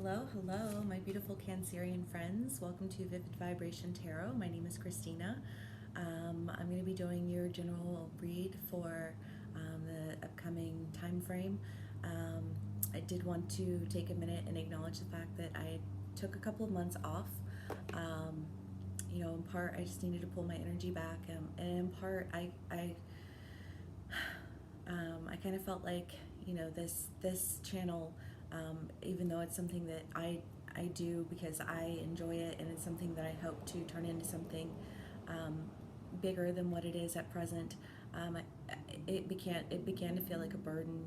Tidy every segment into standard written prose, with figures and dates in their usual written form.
Hello, my beautiful Cancerian friends. Welcome to Vivid Vibration Tarot. My name is Christina. I'm going to be doing your general read for the upcoming time frame. I did want to take a minute and acknowledge the fact that I took a couple of months off. In part, I just needed to pull my energy back, and in part, I kind of felt like, this channel, even though it's something that I do because I enjoy it, and it's something that I hope to turn into something bigger than what it is at present, it began to feel like a burden,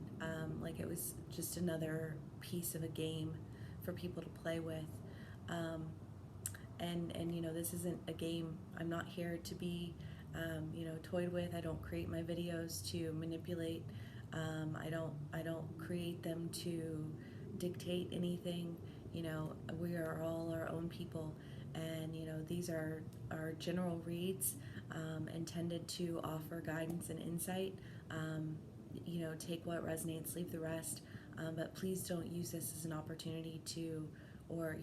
like it was just another piece of a game for people to play with. This isn't a game. I'm not here to be toyed with. I don't create my videos to manipulate. I don't create them to dictate anything. We are all our own people, and these are our general reads, intended to offer guidance and insight. Take what resonates, leave the rest. But please don't use this as an opportunity to, or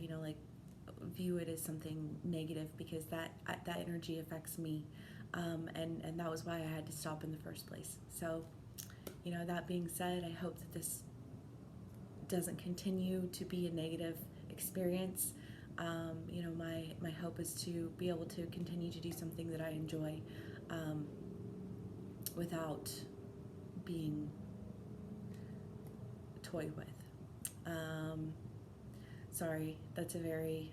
view it as something negative, because that energy affects me, and that was why I had to stop in the first place. So, that being said, I hope that this doesn't continue to be a negative experience. My hope is to be able to continue to do something that I enjoy, without being toyed with. Sorry, that's a very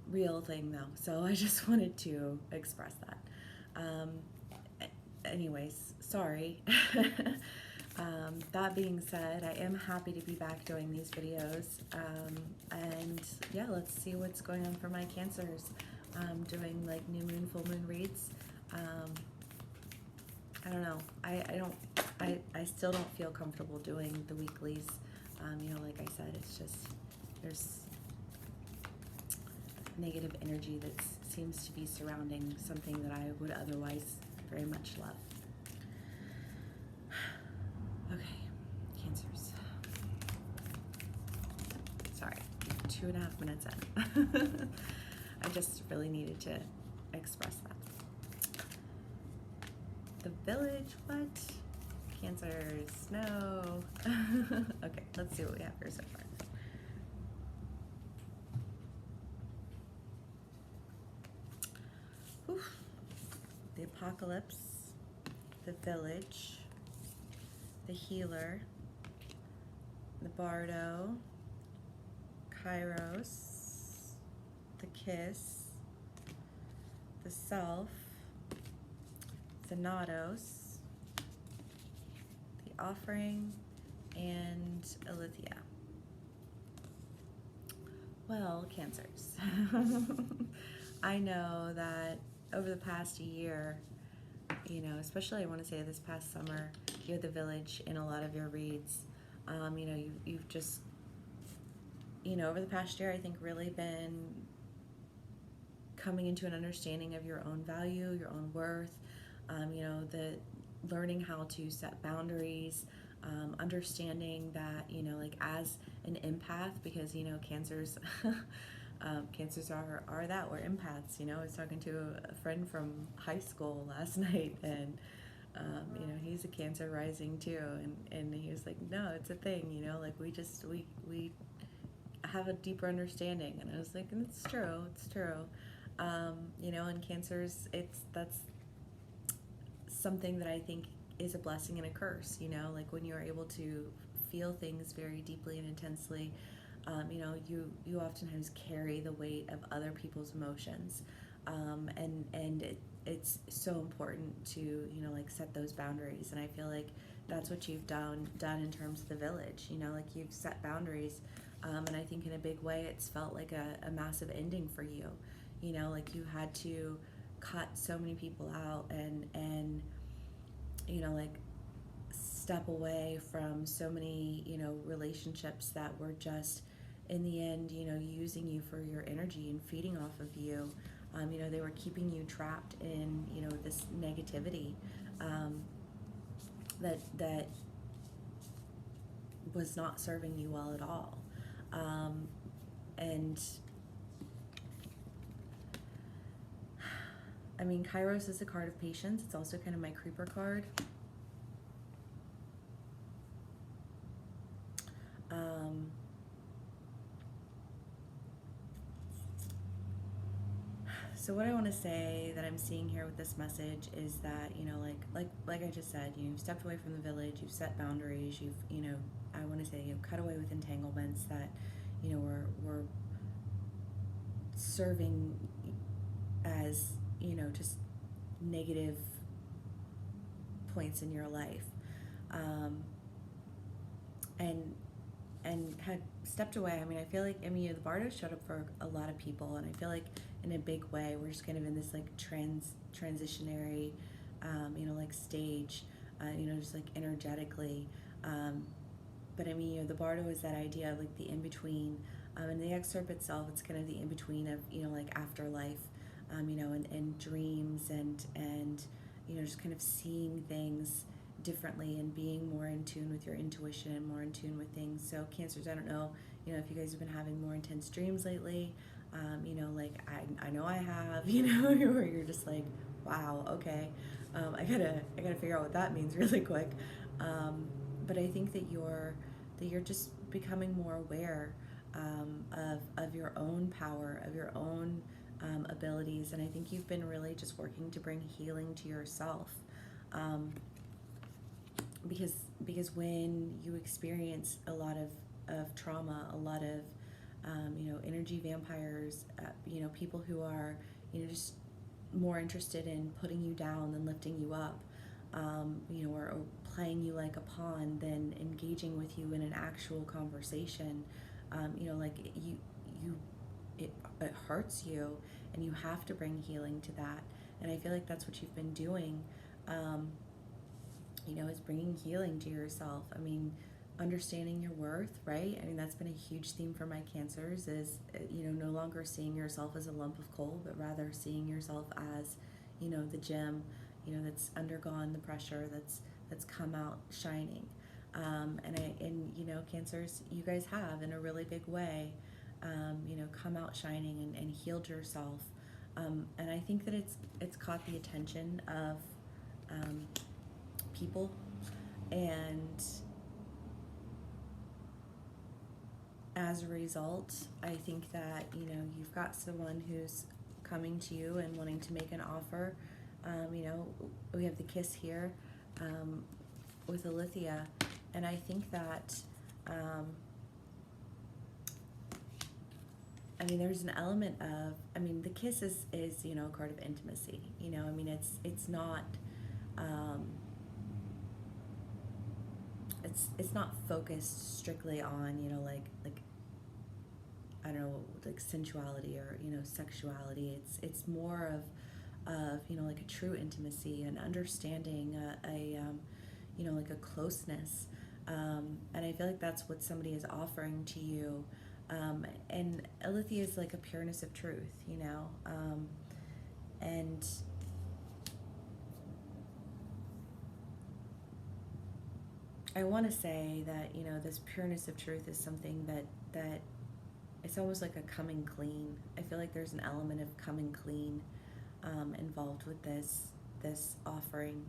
real thing though, so I just wanted to express that. Anyways, sorry. That being said, I am happy to be back doing these videos, and yeah, let's see what's going on for my Cancers. Doing like new moon, full moon reads. I don't know. I still don't feel comfortable doing the weeklies. Like I said, it's just there's negative energy that seems to be surrounding something that I would otherwise very much love. Okay, Cancers. Sorry, 2.5 minutes in. I just really needed to express that. The Village, what? Cancers, no. Okay, let's see what we have here so far. Whew. The Apocalypse, the Village, the Healer, the Bardo, Kairos, the Kiss, the Self, Thanatos, the Offering, and Alithia. Well, Cancers. I know that over the past year, especially I want to say this past summer, you had the Village in a lot of your reads. You've just, over the past year, I think really been coming into an understanding of your own value, your own worth, the learning how to set boundaries, understanding that, as an empath, because, Cancers, Cancers are that, we're empaths. I was talking to a friend from high school last night, and he's a Cancer rising too, and he was like, no, it's a thing, we have a deeper understanding. And I was like, and it's true, and Cancers, that's something that I think is a blessing and a curse, when you're able to feel things very deeply and intensely. You oftentimes carry the weight of other people's emotions, and it's so important to set those boundaries. And I feel like that's what you've done in terms of the Village. You've set boundaries, and I think in a big way it's felt like a massive ending for you. You had to cut so many people out, and step away from so many relationships that were just, in the end, using you for your energy and feeding off of you. They were keeping you trapped in, this negativity, that was not serving you well at all. And I mean, Kairos is a card of patience. It's also kind of my creeper card. So what I want to say that I'm seeing here with this message is that, you know, like I just said, you've stepped away from the village, you've set boundaries, you've, you know, I want to say, you know, cut away with entanglements that, you know, were serving as, you know, just negative points in your life, and had stepped away. I mean, I feel like, I mean, you know, the Bardo showed up for a lot of people, and I feel like in a big way we're just kind of in this like transitionary, you know, like stage, you know, just like energetically. But I mean, you know, the Bardo is that idea of like the in-between, and the excerpt itself, it's kind of the in-between of, you know, like afterlife, you know, and dreams, and you know, just kind of seeing things differently and being more in tune with your intuition and more in tune with things. So Cancers, I don't know, you know, if you guys have been having more intense dreams lately, you know, like I know I have, you know, where you're just like, wow, okay, I gotta figure out what that means really quick. But I think that you're just becoming more aware, of your own power, of your own abilities, and I think you've been really just working to bring healing to yourself, because when you experience a lot of trauma, a lot of you know, energy vampires, you know, people who are, you know, just more interested in putting you down than lifting you up, you know, or playing you like a pawn than engaging with you in an actual conversation, you know, like it hurts you, and you have to bring healing to that. And I feel like that's what you've been doing, you know, is bringing healing to yourself. I mean, understanding your worth, right? I mean, that's been a huge theme for my Cancers, is, you know, no longer seeing yourself as a lump of coal, but rather seeing yourself as, you know, the gem, you know, that's undergone the pressure, that's come out shining. And you know, Cancers, you guys have in a really big way, you know, come out shining and healed yourself. And I think that it's caught the attention of people, and as a result, I think that, you know, you've got someone who's coming to you and wanting to make an offer. You know, we have the kiss here, with Alithia, and I think that, I mean, there's an element of, I mean, the kiss is you know, a card of intimacy. You know, I mean, it's not, it's not focused strictly on, you know, like I don't know, like sensuality or, you know, sexuality. It's more of you know, like a true intimacy and understanding, you know, like a closeness, and I feel like that's what somebody is offering to you. And Alithia is like a pureness of truth, you know, and I want to say that, you know, this pureness of truth is something that it's almost like a coming clean. I feel like there's an element of coming clean, involved with this offering,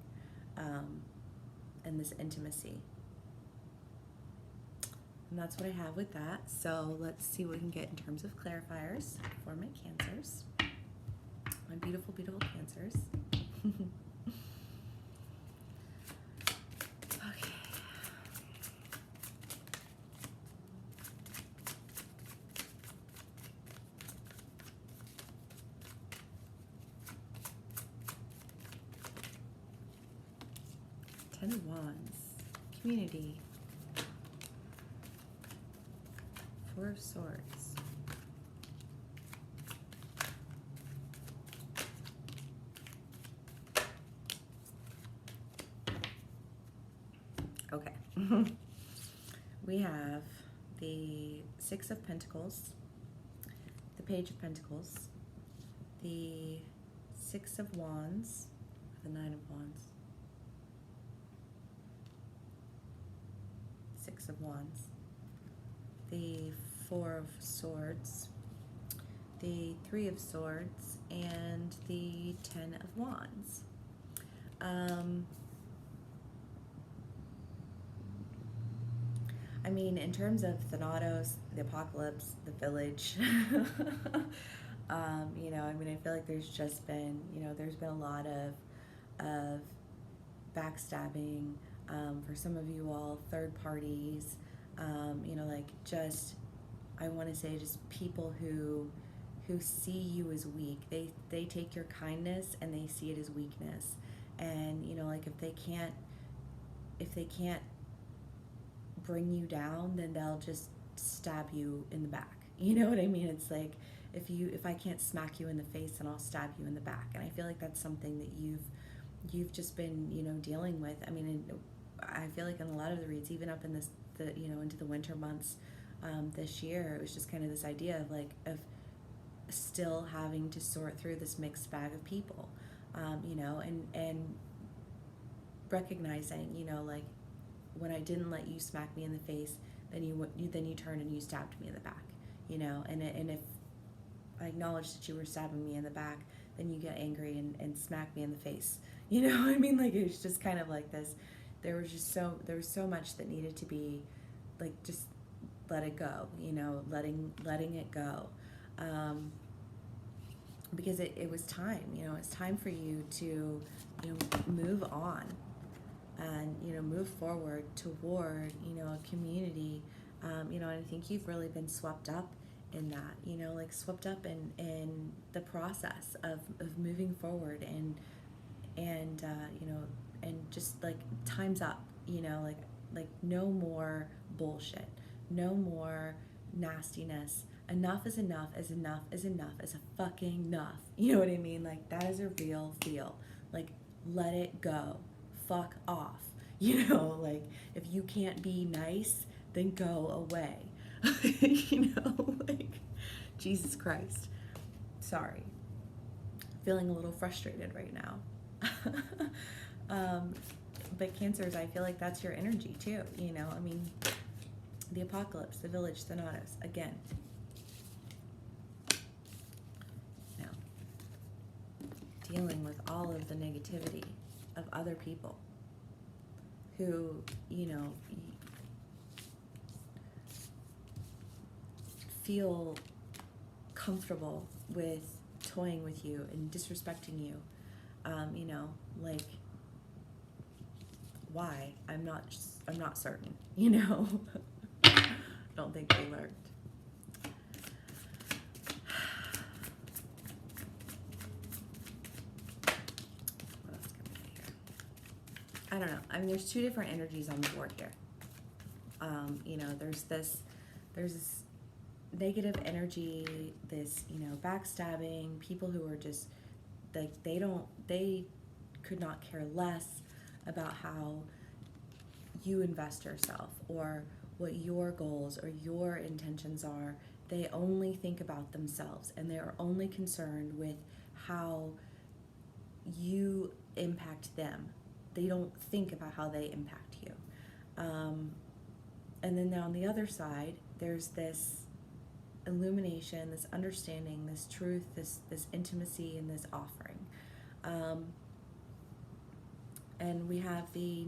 and this intimacy. And that's what I have with that. So let's see what we can get in terms of clarifiers for my Cancers. My beautiful, beautiful Cancers. Okay. Ten of Wands. Community. Four of Swords. Okay. We have the Six of Pentacles, the Page of Pentacles, the Six of Wands, the Nine of Wands, Six of Wands, the Four of Swords, the Three of Swords, and the Ten of Wands. I mean, in terms of Thanatos, the Apocalypse, the Village, you know, I mean, I feel like there's just been, you know, there's been a lot of backstabbing, for some of you all, third parties, you know, like just, I want to say just people who see you as weak. They take your kindness and they see it as weakness. And, you know, like if they can't bring you down, then they'll just stab you in the back. You know what I mean? It's like, if I can't smack you in the face, then I'll stab you in the back. And I feel like that's something that you've just been, you know, dealing with. I mean, I feel like in a lot of the reads, even up in you know, into the winter months, this year, it was just kind of this idea of like, of still having to sort through this mixed bag of people, you know, and recognizing, you know, like when I didn't let you smack me in the face, then you turned and you stabbed me in the back, you know, and if I acknowledged that you were stabbing me in the back, then you get angry and smack me in the face, you know. I mean, like, it was just kind of like this. There was so much that needed to be, like, just let it go, you know, letting it go, because it was time, you know, it's time for you to, you know, move on and, you know, move forward toward, you know, a community, you know, and I think you've really been swept up in that, you know, like swept up in the process of moving forward and you know, and just like time's up, you know, like no more bullshit, no more nastiness. Enough is enough, is enough is enough, is a fucking enough. You know what I mean? Like, that is a real feel. Like, let it go. Fuck off. You know, like, if you can't be nice, then go away. You know, like, Jesus Christ. Sorry. Feeling a little frustrated right now. But Cancers, I feel like that's your energy too, you know? I mean, the Apocalypse, the Village, Thanatos, again. Now, dealing with all of the negativity of other people who, you know, feel comfortable with toying with you and disrespecting you, you know, like, why? I'm not certain, you know. Don't think they learned. What else can we do here? I don't know. I mean, there's two different energies on the board here. You know, there's this negative energy, this, you know, backstabbing, people who are just like, they could not care less about how you invest yourself or what your goals or your intentions are. They only think about themselves, and they are only concerned with how you impact them. They don't think about how they impact you. And then on the other side, there's this illumination, this understanding, this truth, this intimacy, and this offering. And we have the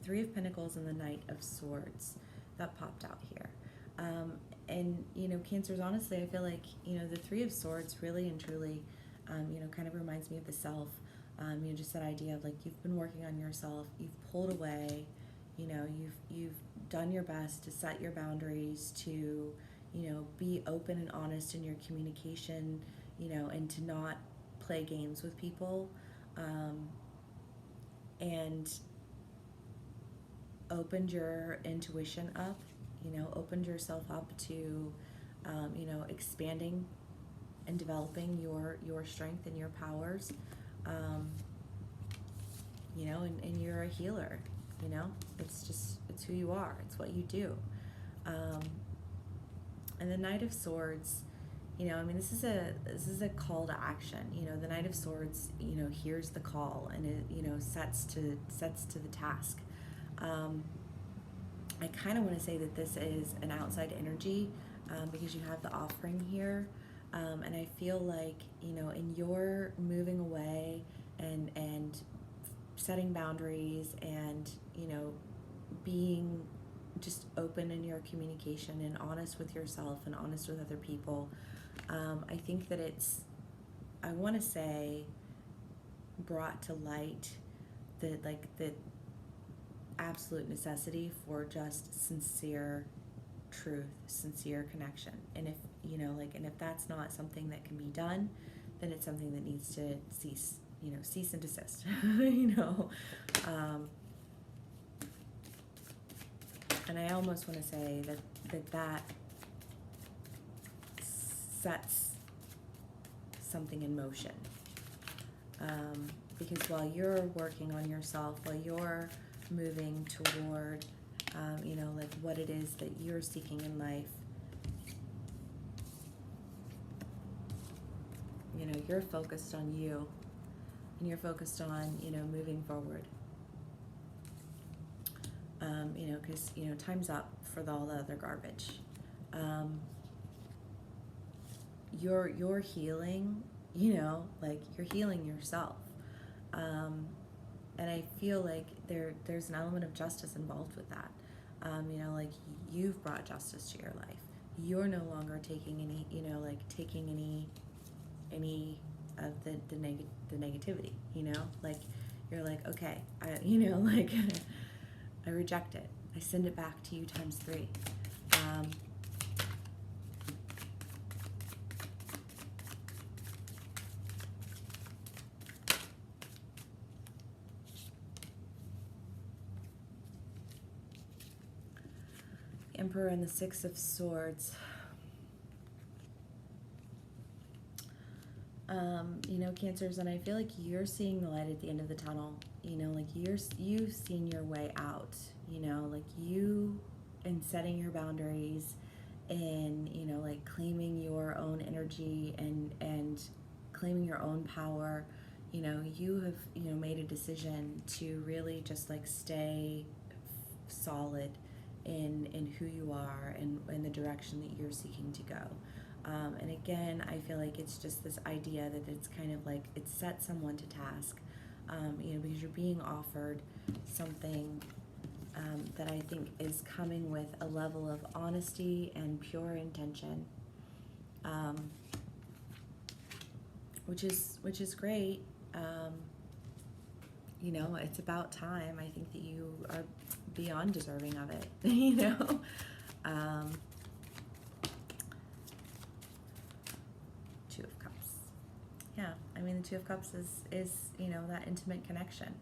Three of Pentacles and the Knight of Swords that popped out here. And, you know, Cancers, honestly, I feel like, you know, the Three of Swords really and truly, you know, kind of reminds me of the self. You know, just that idea of like, you've been working on yourself, you've pulled away, you know, you've done your best to set your boundaries, to, you know, be open and honest in your communication, you know, and to not play games with people, and opened your intuition up, you know, opened yourself up to, you know, expanding and developing your strength and your powers, you know, and you're a healer, you know, it's who you are, it's what you do. And the Knight of Swords, you know, I mean, this is a call to action. You know, the Knight of Swords, you know, hears the call and it, you know, sets to the task. I kind of want to say that this is an outside energy, because you have the offering here. And I feel like, in your moving away and setting boundaries and, being just open in your communication and honest with yourself and honest with other people, I think that I want to say, brought to light the absolute necessity for just sincere truth, sincere connection. And if that's not something that can be done, then it's something that needs to cease and desist. And I almost want to say that sets something in motion. Because while you're working on yourself, while you're moving toward, what it is that you're seeking in life, you're focused on you, and you're focused on, moving forward. Because, time's up for all the other garbage. You're healing, you're healing yourself. And I feel like there's an element of justice involved with that. You've brought justice to your life. You're no longer taking any of the negativity, you're like, okay, I reject it. I send it back to you times 3. Emperor and the 6 of Swords. Cancers, and I feel like you're seeing the light at the end of the tunnel. You've seen your way out. You, in setting your boundaries, and claiming your own energy and claiming your own power. You have made a decision to really just stay solid in who you are and in the direction that you're seeking to go. And again, I feel like it's just this idea that it's kind of it sets someone to task, because you're being offered something that I think is coming with a level of honesty and pure intention, which is great. It's about time. I think that you are beyond deserving of it. Two of Cups. Yeah, the Two of Cups is that intimate connection.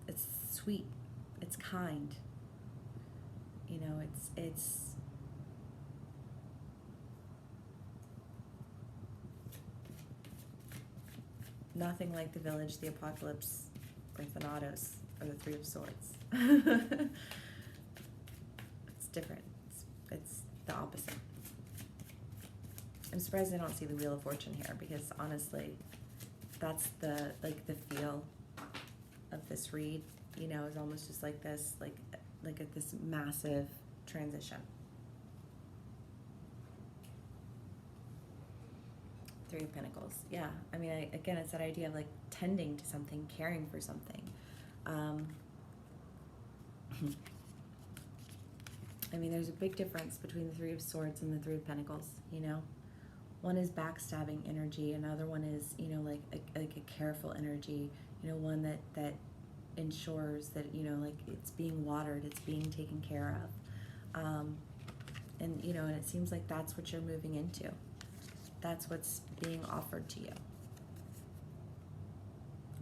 It's sweet. It's kind. It's nothing like the Village, the Apocalypse, or Thanatos, or the 3 of Swords. It's different. It's the opposite. I'm surprised I don't see the Wheel of Fortune here, because honestly, that's the feel of this read. Is almost just this, at this massive transition. 3 of Pentacles. Yeah, again, it's that idea of tending to something, caring for something. There's a big difference between the 3 of Swords and the 3 of Pentacles. One is backstabbing energy, another one is a careful energy. One that ensures that it's being watered, it's being taken care of, and it seems like that's what you're moving into. That's what's being offered to you,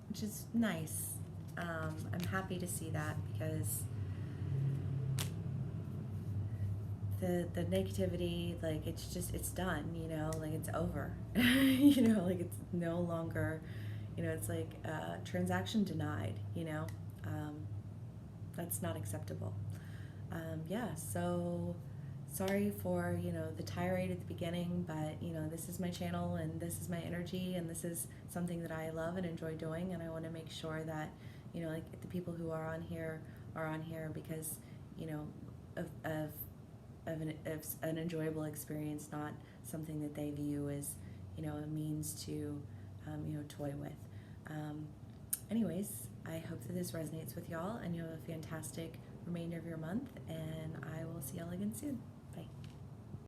which is nice. I'm happy to see that, because the negativity, it's done, it's over. It's no longer, it's transaction denied, that's not acceptable. Yeah, so sorry for, the tirade at the beginning, but, this is my channel and this is my energy and this is something that I love and enjoy doing, and I want to make sure that, like the people who are on here because, of an enjoyable experience, not something that they view as, a means to, toy with. Anyways, I hope that this resonates with y'all and you have a fantastic remainder of your month, and I will see y'all again soon.